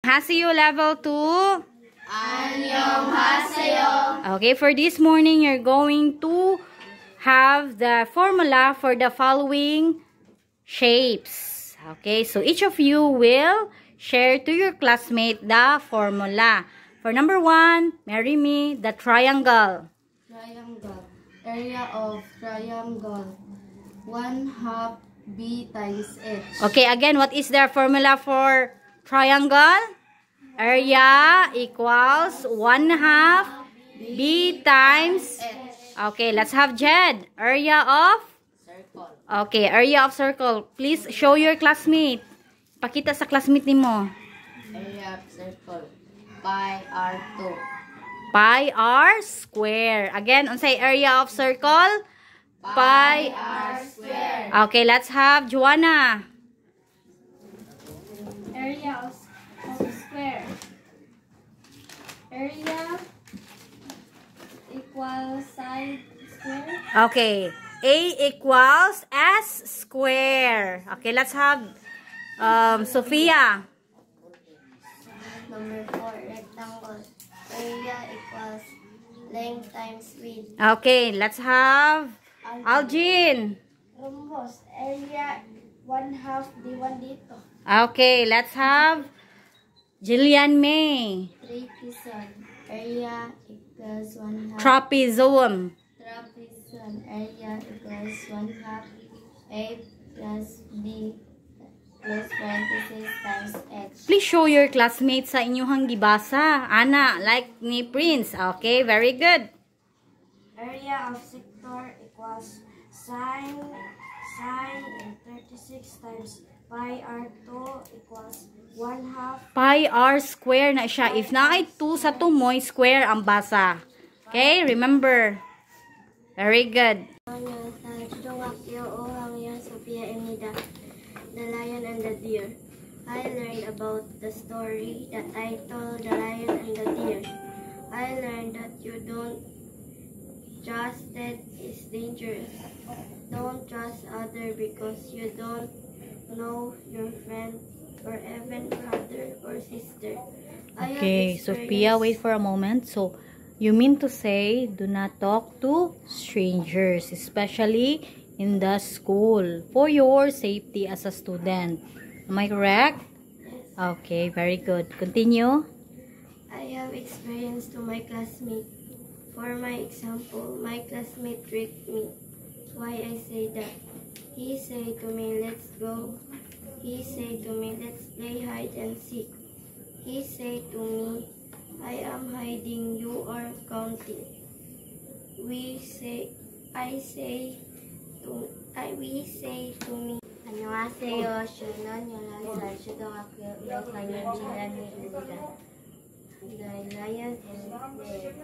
Haseyo level 2. 안녕하세요. Okay, for this morning, you're going to have the formula for the following shapes. Okay, so each of you will share to your classmate the formula. For number 1, marry me the triangle. Triangle. Area of triangle. 1/2 b times h. Okay, again, what is the formula for triangle? Area equals 1/2 b times. Okay, let's have Jed. Area of? Circle. Okay, area of circle. Please show your classmate. Pakita sa classmate nimo. Area of circle. Pi r2. Pi r square. Again, unsay area of circle? Pi. r square. Okay, let's have Joanna. Area of square. Area equals side square. Okay, A equals S square. Okay, let's have Sophia. Number 4, rectangle. Area equals length times width. Okay, let's have Algin. Rhombus. Area 1/2 d1 dito. Okay, let's have Jillian May. Trapezoid. Area equals 1/2. Trapezoum. Trapezoid. Area equals 1/2 a plus b plus parentheses times h. Please show your classmates sa inyong gibasa. Ana, like ni Prince. Okay, very good. Area of sector equals sine 36 times pi r2 equals 1/2 Pi r square na siya. If na ay 2 sa tumoy, square ang basa. Okay, remember. Very good. The Lion and the Deer. I learned about the story, the title, The Lion and the Deer. I learned that you don't trust it is dangerous. Don't trust other because you don't know your friend or even brother or sister. Okay, Sophia, wait for a moment. So, you mean to say, do not talk to strangers, especially in the school, for your safety as a student. Am I correct? Okay, very good. Continue. I have experience to my classmate. For my example, my classmate tricked me. Why I say that? He said to me, let's go. He said to me, let's play hide and seek. He said to me, I am hiding, you are counting. We say to me. 안녕하세요. 저는 11살 초등학교 6학년 진란입니다. The lion and bear.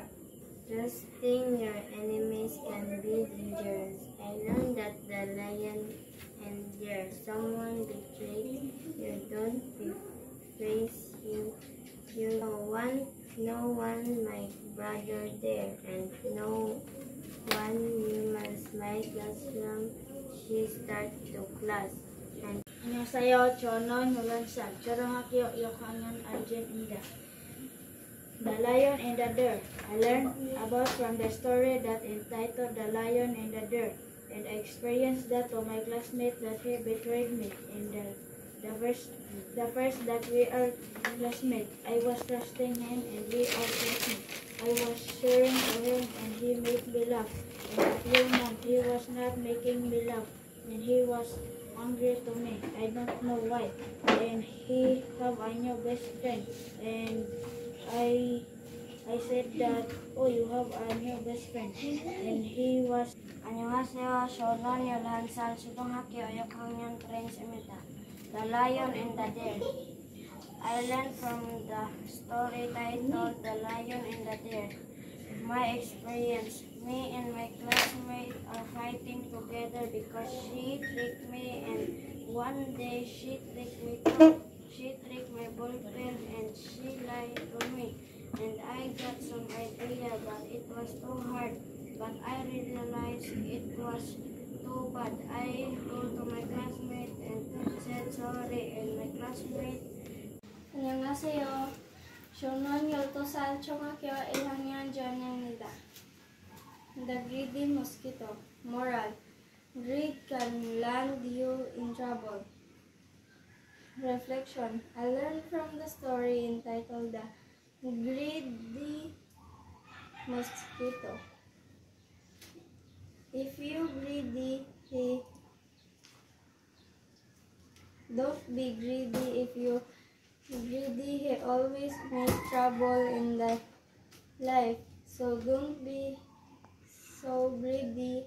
Trusting your enemies can be dangerous. I learned that the lion and bear. Someone betrayed you. Don't face you. No one, my brother there, and no one must my classroom. She started to class. 안녕하세요. 저는 11살 초등학교 6학년 아진입니다. The Lion and the Deer. I learned about from the story that entitled The Lion and the Deer, and I experienced that to my classmate that he betrayed me. And the first that we are classmates, I was trusting him and he also me. I was sharing to him and he made me laugh. In a few months, he was not making me laugh, and he was angry to me. I don't know why. And he have a new best friend, and I said that, oh, you have a new best friend, and he was. 안녕하세요. 저는 11살 초등학교 6학년 프린스입니다. The Lion and the Deer. I learned from the story titled The Lion and the Deer. My experience, me and my classmate are fighting together because she tricked me, and one day she tricked me too. She tricked my boyfriend and she lied to me. And I got some idea, but it was too hard. But I realized it was too bad. I go to my classmate and said sorry, and my classmate 안녕하세요. 저는 12살 중학교 1학년 전입니다. The greedy mosquito. Moral. Greed can land you in trouble. Reflection. I learned from the story entitled The Greedy Mosquito. If you greedy, don't be greedy. If you greedy, he always makes trouble in the life. So don't be so greedy.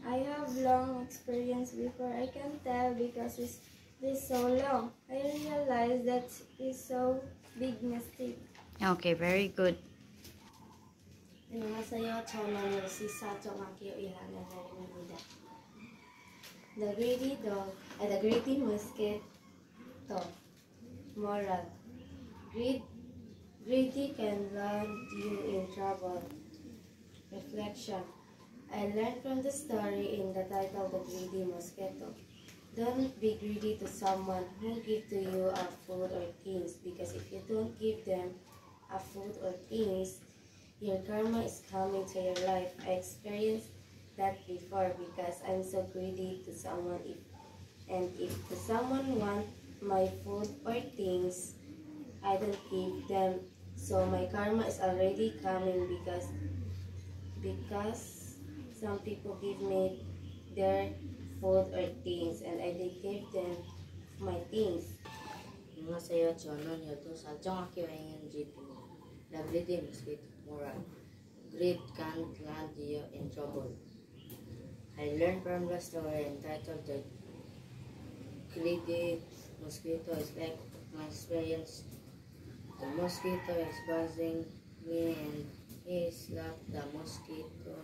I have long experience before I can tell because it's so long. I realize that is so big mistake. Okay, very good. 안녕하세요. 저는 14살 중학교 1학년 전입니다. The greedy mosquito. Moral. Greedy can land you in trouble. Reflection. I learned from the story in the title The Greedy Mosquito. Don't be greedy to someone who give to you a food or things, because if you don't give them a food or things, your karma is coming to your life. I experienced that before because I'm so greedy to someone. If someone want my food or things, I don't give them. So my karma is already coming because some people give me their food or things and I did give them my things. 안녕하세요. 저는 12살 중학교 2학년 집입니다. The greedy mosquito. Moral. Greed can't land you in trouble. I learned from the story entitled The Greedy Mosquito. Is like my experience. The mosquito is buzzing me and he slapped the mosquito.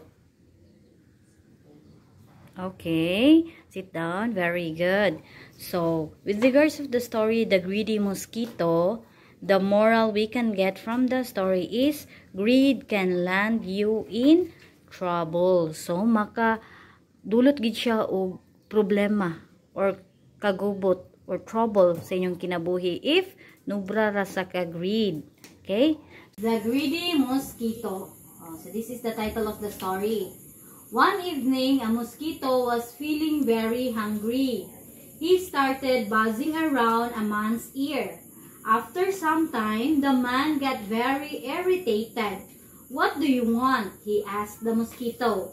Okay, sit down. Very good. So, with regards of the story, The Greedy Mosquito, the moral we can get from the story is greed can land you in trouble. So, dulot gid siya og problema or kagubot or trouble sa inyong kinabuhi if nubra ra sa ka greed. Okay? The Greedy Mosquito. So, this is the title of the story. One evening, a mosquito was feeling very hungry. He started buzzing around a man's ear. After some time, the man got very irritated. "What do you want?" he asked the mosquito.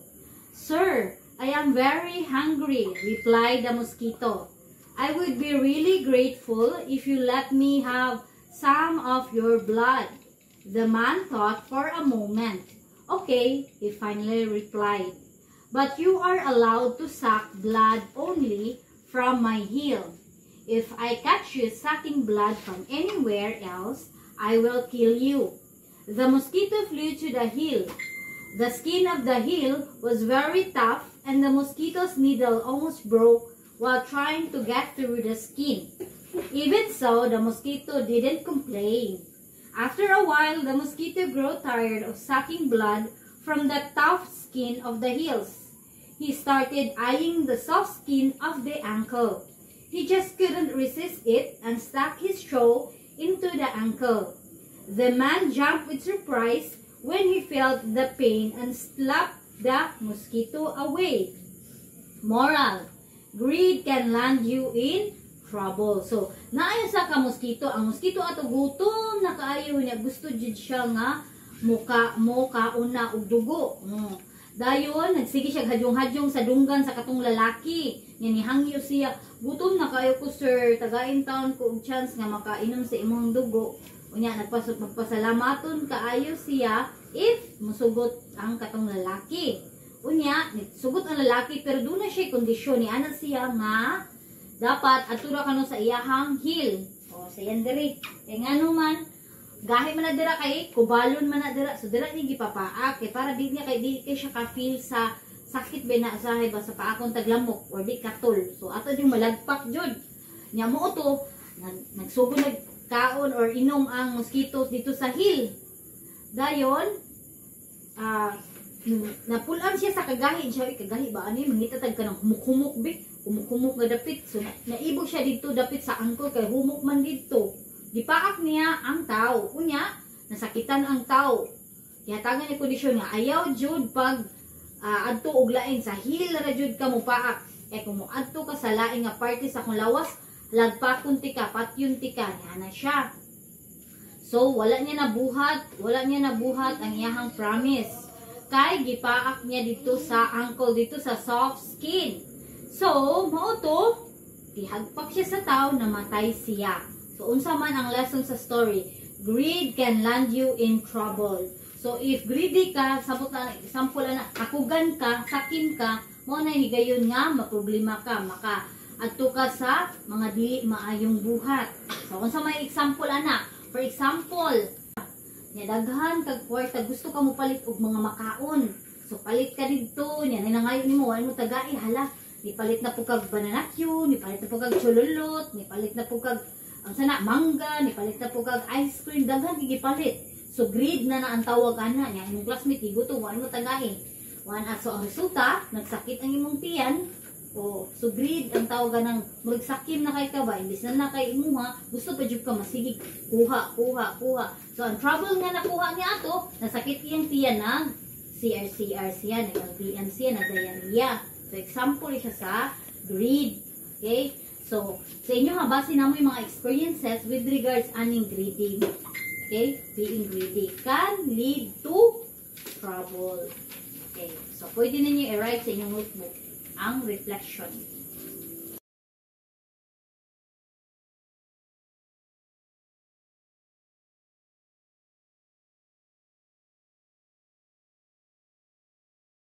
"Sir, I am very hungry," replied the mosquito. "I would be really grateful if you let me have some of your blood." The man thought for a moment. "Okay," he finally replied. "But you are allowed to suck blood only from my heel. If I catch you sucking blood from anywhere else, I will kill you." The mosquito flew to the heel. The skin of the heel was very tough and the mosquito's needle almost broke while trying to get through the skin. Even so, the mosquito didn't complain. After a while, the mosquito grew tired of sucking blood from the tough skin of the heels. He started eyeing the soft skin of the ankle. He just couldn't resist it and stuck his toe into the ankle. The man jumped with surprise when he felt the pain and slapped the mosquito away. Moral: greed can land you in trouble. So, naayon sa ka mosquito, ang mosquito ato gutom na kaayo niya, gusto jud siya nga kauna og dugo. Dayon, nagsige siya hadyong-hadyong sa dunggan sa katong lalaki. Yan nihangyo siya, "Gutom na kayo ko, sir. Tagain taon ko og chance nga makainom sa imong dugo." Unya, magpasalamaton kaayo siya if musugot ang katong lalaki. Unya, sugot ang lalaki pero doon na siya kondisyon ni anak siya nga dapat atura kano sa iyahang heel. O, sa yan diri. E nga naman, gahi man na dira kay kubalon man na dira, so dira ni gipapaak kay para di niya kay di kay siya ka-feel sa sakit ba na sa sa paakong taglamok or di katol. So ato yung malagpak jud. Nya mo to nagsugod nagkaon or inom ang mosquito dito sa heel. Dayon napulan siya sa kagahi siya, kagahi ba ani mangitatag ka ng humuk-humuk bi, humuk-humuk nga dapit. So naibog siya dito dapit sa angkol kay humuk man dito. gipaak niya ang tao. Unya, nasakitan ang tao. Ihatagan ni kondisyon nga ayaw jud pag adto og lain sa hil ra jud ka mo paak. Kung mo adto ka sa laing nga parte sa akong lawas, lagpakon ti ka, patyon ti ka, na siya. So wala niya nabuhat ang iyahang promise. Kay gipaak niya dito sa ankle, dito sa soft skin. So mao to, tihagpak siya sa tao, namatay siya. So unsa man ang lesson sa story? Greed can land you in trouble. So if greedy ka, sabot na example na kakugan ka, sakim ka, mo na higayon nga maproblema ka, maka adto ka sa mga dili maayong buhat. So unsa may example ana? For example, nya daghan kag kwarta gusto ka mo palit og mga makaon. So palit ka didto, nya nangayo nimo wala mo tagai hala. Ni palit na po kag banana Q, ni palit na po kag cholulot, ni palit na po kag ang sana mangga, ni palit na po kag ice cream, daghan gipalit. So greed na ang tawag ana nya imong classmate igutom wala mo tagahin. So ang resulta nagsakit ang imong tiyan. So greed ang tawag ng magsakim na kay ka ba imbis na kay imuha gusto pa jud ka masigig kuha. So ang trouble nga nakuha niya ato nasakit iyang tiyan na CRCR siya nag-LPM siya nag-diarrhea. So example siya sa greed. Okay? So sa inyo ha base na mo yung mga experiences with regards aning greedy. Okay? Being greedy can lead to trouble. Okay. So, pwede ninyo i-write sa inyong notebook ang reflection.